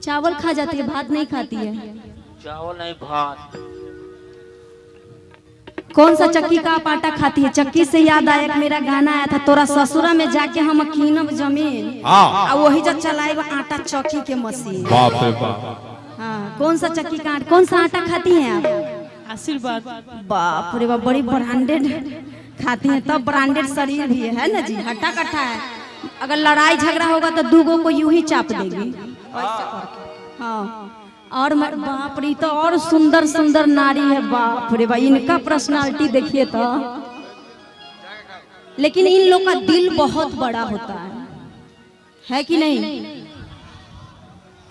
चावल खा जाती है, भात नहीं खाती है। चावल नहीं भात। कौन सा चक्की का आप आटा खाती है? चक्की से याद आया कि मेरा गाना आया था, तोरा ससुरा में जाके हम कीनब जमीन और वही जब चलाए आटा चक्की के मशीन। बाप रे बाप। हाँ, कौन सा चक्की का आटा, कौन सा आटा खाती हैं आप? आशीर्वाद। बाप रे बाप, बड़ी ब्रांडेड खाती हैं, तब ब्रांडेड शरीर भी है ना जी, हट्टा कट्टा है। अगर लड़ाई झगड़ा होगा तो दूगों को यूं ही चाप देगी। हाँ, और बाप रे, तो और सुंदर सुंदर नारी है, बाप रे बाप, इनका पर्सनालिटी देखिए तो। लेकिन इन लोग का दिल बहुत बड़ा होता है कि नहीं?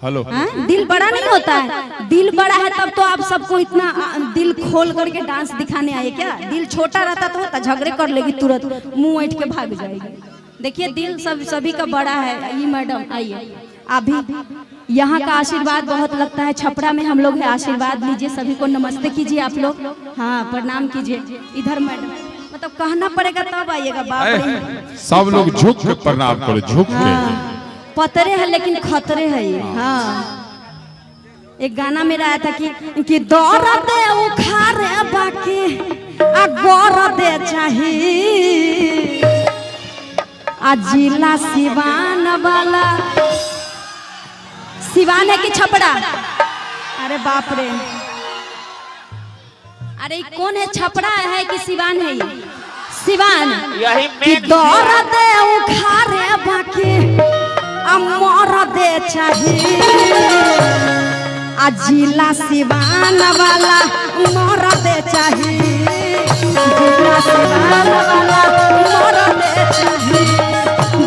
हेलो, दिल बड़ा नहीं होता है? दिल बड़ा है तब तो आप सबको इतना दिल खोल करके डांस दिखाने आए क्या? दिल छोटा रहता तो होता, झगड़े कर लेगी तुरंत, मुंह ऐठ के भाग जाएगी। देखिए दिल सभी का बड़ा है। ये मैडम आइए, अभी यहाँ का आशीर्वाद बहुत लगता है। छपरा में हम लोग है, आशीर्वाद लीजिए, सभी को नमस्ते कीजिए आप लोग। हाँ, प्रणाम कीजिए। इधर मैडम, मतलब कहना पड़ेगा तब आइएगा। बाप रे, सब लोग झुक के प्रणाम करो, झुक के। पतरे है लेकिन खतरे है ये। हाँ, एक गाना मेरा आया था कि दौड़ दे उखाड़े बाकी आ गौर दे चाहिए आ जिला सिवान वाला। सिवान है कि छपरा? अरे बाप रे, अरे कौन है, छपरा है कि सिवान है? ये सिवान। यही कि दौड़ दे उखाड़े बाकी अमर दे चाहिए आ जिला सिवान वाला मर दे चाहिए। जिला सिवान वाला मर दे चाहिए।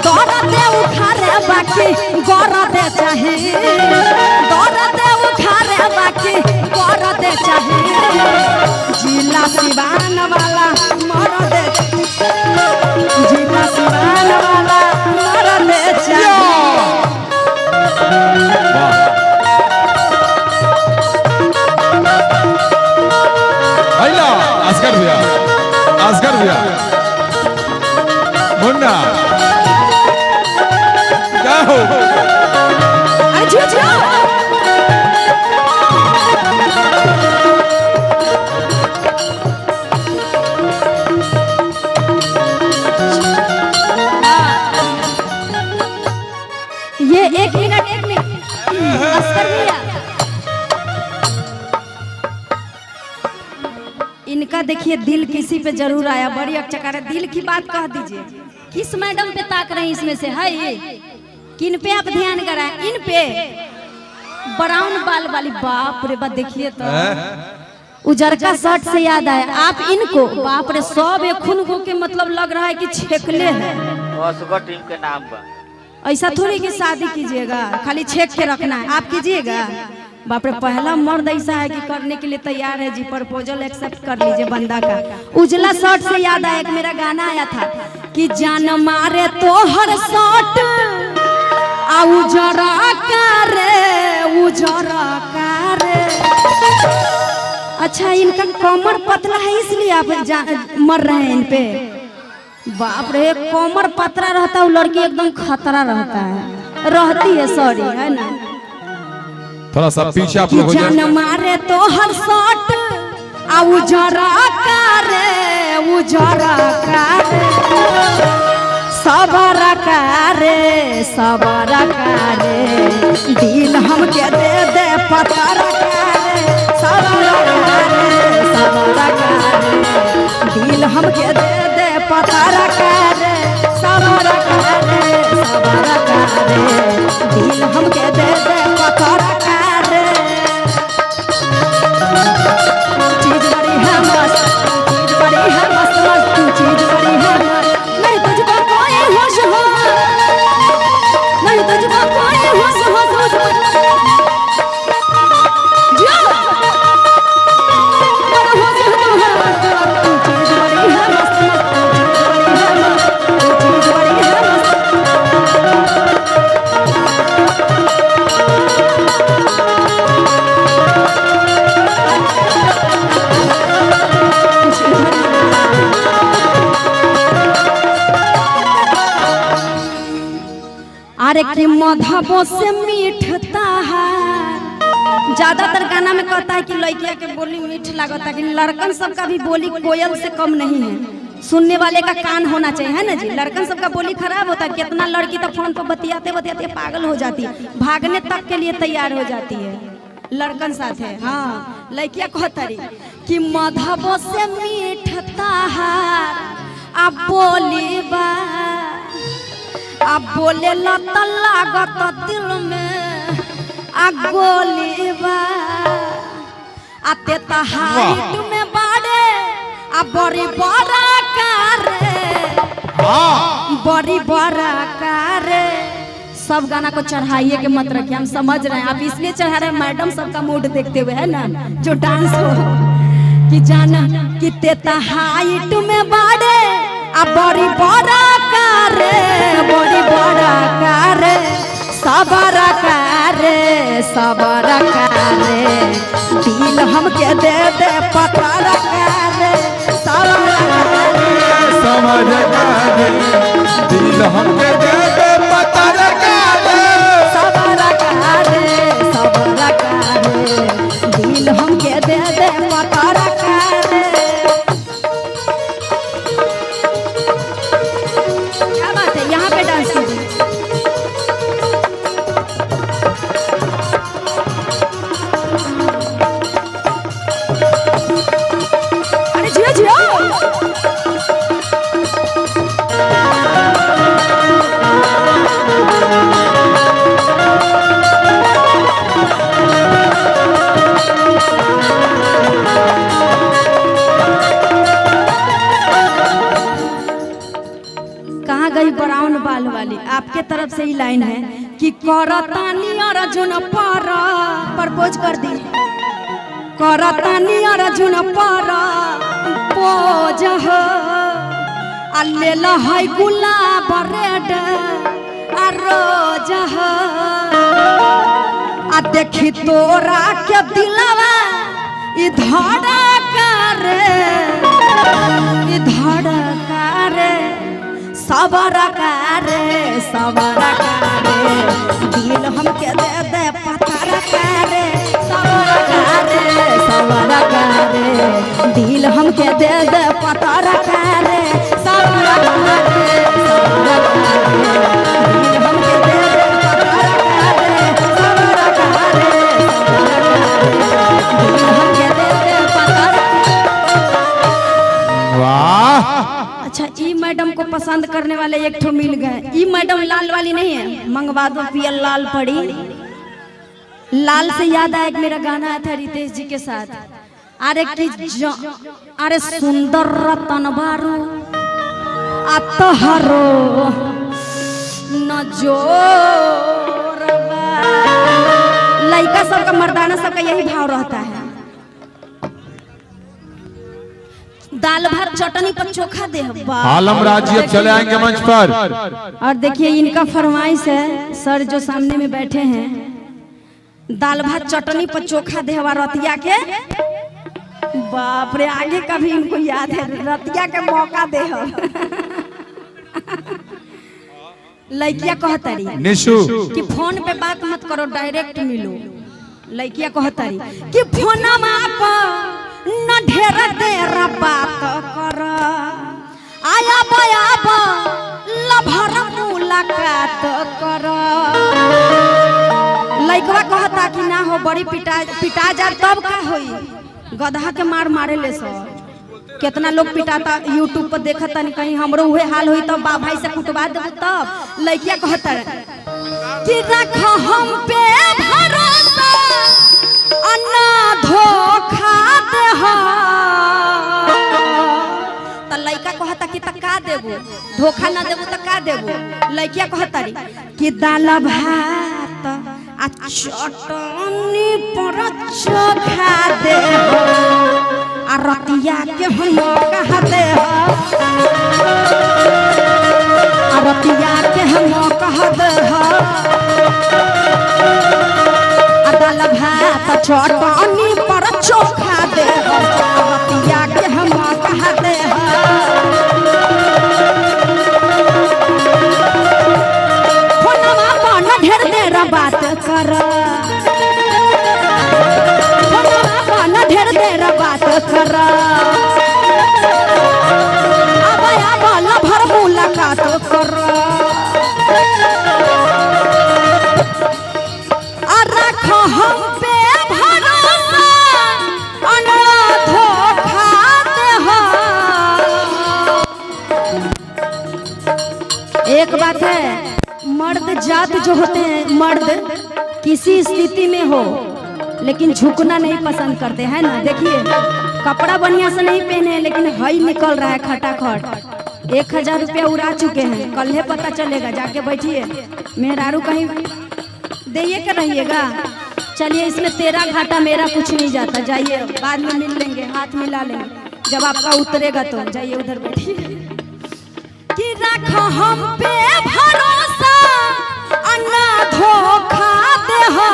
दौड़ दे उखाड़े बाकी गौर दे चाहिए। दौड़ दे उखाड़े बाकी गौर दे चाहिए। जिला सिवान वाला मर दे, जिला सिवान वाला मर दे चाहिए। असगर भैया, असगर भैया, मुन्ना क्या हो? अरे झूठ ये एक मिनट असगर भैया, इनका देखिए दिल किसी पे जरूर आया, बड़ी अचकार। दिल की बात कह दीजिए, किस मैडम पे ताक रहे हैं इसमें से? है ये किन पे आप ध्यान कराएं? इन पे, ब्राउन बाल वाली। बाप रे बाप, देखिए तो उजरका शर्ट से याद आया, आप इनको बाप रे सब एक खून के मतलब लग रहा है कि छेकले हैं। टीम के नाम पर ऐसा थोड़ी कि शादी कीजिएगा खाली छेक के रखना है, आप कीजिएगा। बाप रे, पहला मर्द ऐसा है कि करने के लिए तैयार है जी, प्रपोजल एक्सेप्ट कर लीजिए बंदा का। उजला शर्ट से याद आया, एक मेरा गाना आया था कि जान मारे तो हर शर्ट आ उजरा करे, उजरा करे। अच्छा, इनका कमर पतला है इसलिए आप मर रहे हैं इन पे। बाप रे, कमर पतला रहता है लड़की एकदम खतरा रहता है, रहती है, सॉरी, है ना। थोड़ा सा पीछे आप लोग हो जाए। जान मारे तो हर शॉट आ उजरा करे, उजरा करे, सबरा करे, सबरा करे, दिल हमके दे दे पतरा करे, सबरा करे, सबरा करे, दिल हमके दे दे पतरा करे, सबरा करे, सबरा करे, दिल हमके दे दे पतरा करे। चीज बड़ी है मस्त, चीज बड़ी है मस्त मस्त, चीज बड़ी है मस्त, नहीं तुझको कोई होश हो, नहीं तुझको कोई होश हो, चीज बड़ी है मस्त मस्त, चीज बड़ी है मस्त। अरे कि मधबो से मीठता है ज्यादातर गाना में कहता है कि लड़किया के बोली मीठ लागता है, लेकिन लड़कन सबका भी बोली कोयल से कम नहीं है। सुनने वाले का कान होना चाहिए, है ना जी। लड़कन सबका बोली खराब होता है, कितना लड़की तो फोन पर बतियाते बतियाते पागल हो जाती है, भागने तक के लिए तैयार हो जाती है लड़कन साथ है। हाँ, लड़किया कहतरी कि मधबो से मीठता हार अब बोली बा, अब बोले लत लागत दिल में अब गोली बा, आते हाइट में बाड़े अब बड़ी बड़ा कारे, बड़ी बड़ा कारे। सब गाना को चढ़ाइए के मत रखिए, हम समझ रहे हैं आप इसलिए चढ़ा रहे हैं मैडम सबका मूड देखते हुए, है ना, जो डांस हो कि जाना कि तेता हाइट में बाड़े अब बड़ी बड़ा कारे, बड़ी बड़ा कारे, सबरा कारे, सबरा कारे, दिल हमके दे दे पकड़ कारे, सबरा कारे, समझ कारे, दिल हमके दे दे पकड़ कारे, सबरा कारे, सबरा कारे, दिल हमके दे दे पकड़ कारे। क्या बात है, यहाँ पे डांस कीजिए। अरे जियो जियो। कहाँ गई ब्राउन बाल वाली, आपके तरफ से ही लाइन है कि करतानी अर्जुन पर प्रपोज कर दी, करतानी अर्जुन पर पोज हो, अल्लेला है गुलाब रेड आ रोज हो, आ देखी तोरा के दिलवा इधर करे, इधर करे, सबर करे, सबर करे, दिल हमके दे दे पत्थर करे, सबर करे, सबर करे, दिल हमके दे दे पत्थर करे, सबर करे, सबर करे, दिल हमके दे दे पत्थर करे, सबर करे, सबर करे, दिल हमके दे दे पत्थर। वाह। अच्छा, ई मैडम को पसंद करने वाले एक ठो मिल गए। ई मैडम लाल वाली नहीं है, मंगवा दो पियल लाल पड़ी। लाल से याद आया, एक मेरा गाना आया था रितेश जी के साथ, अरे कि अरे सुंदर रतन बारू अतहरो न जोर बा। लड़का सबका मर्दाना सबका यही भाव रहता है। दाल भात चटनी पर चोखा दे। आलम राजी अब चले आएंगे मंच पर। और देखिए इनका फरमाइश है, सर जो सामने में बैठे हैं, दाल भात चटनी पर चोखा दे रतिया के। बाप रे, आगे का भी इनको याद है, रतिया के मौका दे। लड़किया कहतरी निशु कि फोन पे बात मत करो, डायरेक्ट मिलो। लड़किया कहतरी कि फोनमा पर न ढेर देर बात कर, आया बया लभर मुलाकात कर। लइकवा कहता कि ना हो, बड़ी पिटा जा तब का होई, गधा के मार मारे ले सर। कितना लोग पिटाता यूट्यूब पर देखता, नहीं कहीं हमरो हुए हाल हुई तब बा भाई से कुटवा देबू तब। लइकिया कहता कि रख हम पे भरोसा अन्ना धोखा दे हो। त लइका कहता कि त का देबू, धोखा ना देबू त का देबू। लइकिया कहता कि दाल भात आ चटनी पर चोखा दे हो, आ रतिया के हम कहा दे हो, आ रतिया के हम कहा दे हो, आ दाल भात चटनी पर चोखा दे हो, आ रतिया के हम कहा दे हो। फोनमा पर ढेर देर बात कर, ढेर बात कर भर मुलाकात कर रखो हम पे भरोसा धोखा दे हो। एक बात है, मर्द जात जो होते हैं, मर्द किसी स्थिति में हो लेकिन झुकना नहीं पसंद करते हैं ना। देखिए कपड़ा बढ़िया से नहीं पहने लेकिन हई निकल रहा है खटाखट। 1000 रुपया उड़ा चुके हैं, कल ही पता चलेगा, जाके बैठिए मेहरारू कहीं देइए कर रहिएगा। चलिए इसमें तेरा घाटा मेरा कुछ नहीं जाता, जाइए बाद में मिल लेंगे, हाथ मिला लेंगे जब आपका उतरेगा तो। जाइए उधर बैठिए। कि रखो हम पे भरोसा अन्ना धोखा दे हो।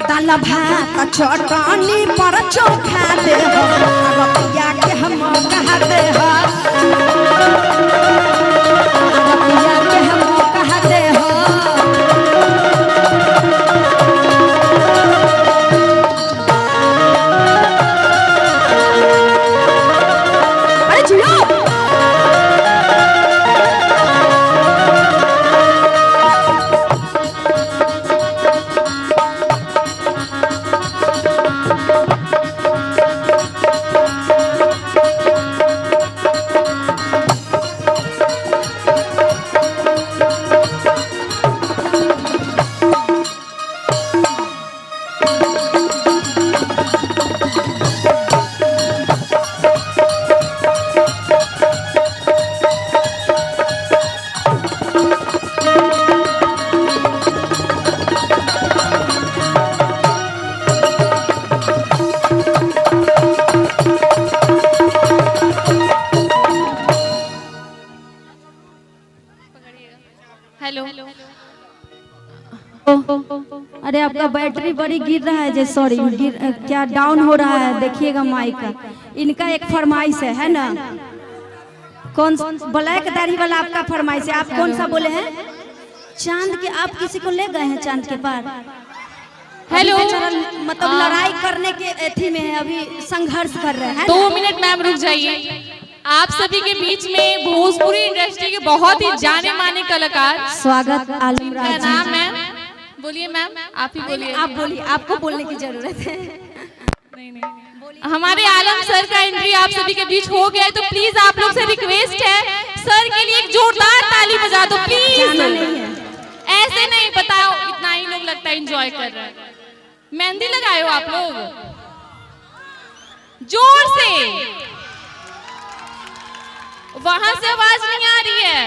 दाल भात चटनी पर चोखा दे हो, रतिया के हम कहा दे हो, रतिया के हम कहा दे हो। अरे जियो हेलो। अरे आपका बैटरी बड़ी गिर रहा है, सॉरी क्या डाउन हो रहा है, देखिएगा माइक का। इनका एक फरमाइश है ना, कौन ब्लैक दाढ़ी वाला आपका फरमाइश है। आप कौन सा बोले हैं? चांद के, आप किसी को ले गए हैं चांद के पार? हेलो, मतलब लड़ाई करने के एथी में है, अभी संघर्ष कर रहे हैं। 2 मिनट मैम रुक जाइए। आप सभी के बीच में भोजपुरी इंडस्ट्री के बहुत ही जाने माने कलाकार, स्वागत आलम का राज नाम मैम बोलिए। मैम आप ही बोलिए। आप बोलिए, आपको बोलने की जरूरत है। हमारे आलम सर का एंट्री आप सभी के बीच हो गया है, तो प्लीज आप लोग से रिक्वेस्ट है, सर के लिए एक जोरदार ताली बजा दो प्लीज। ऐसे नहीं, बताओ इतना ही लोग लगता है एंजॉय कर रहे हैं। मेहंदी लगाए हो आप लोग, जोर से, वहां से आवाज नहीं आ रही है।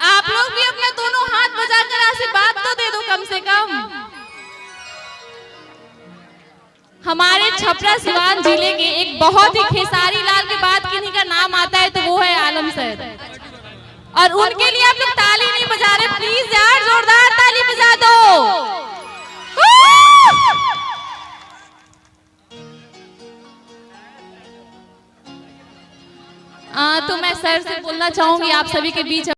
आप लोग भी अपना दोनों हाथ बजाकर आशीर्वाद तो दे दो कम से कम। हमारे छपरा सिवान जिले के एक बहुत ही खेसारी लाल के बाद किन्हीं का नाम आता है तो वो है आलम सर, और उनके लिए आप लोग ताली नहीं बजा रहे, प्लीज यार जोरदार ताली बजा दो। तो मैं सर से बोलना चाहूंगी आप सभी के बीच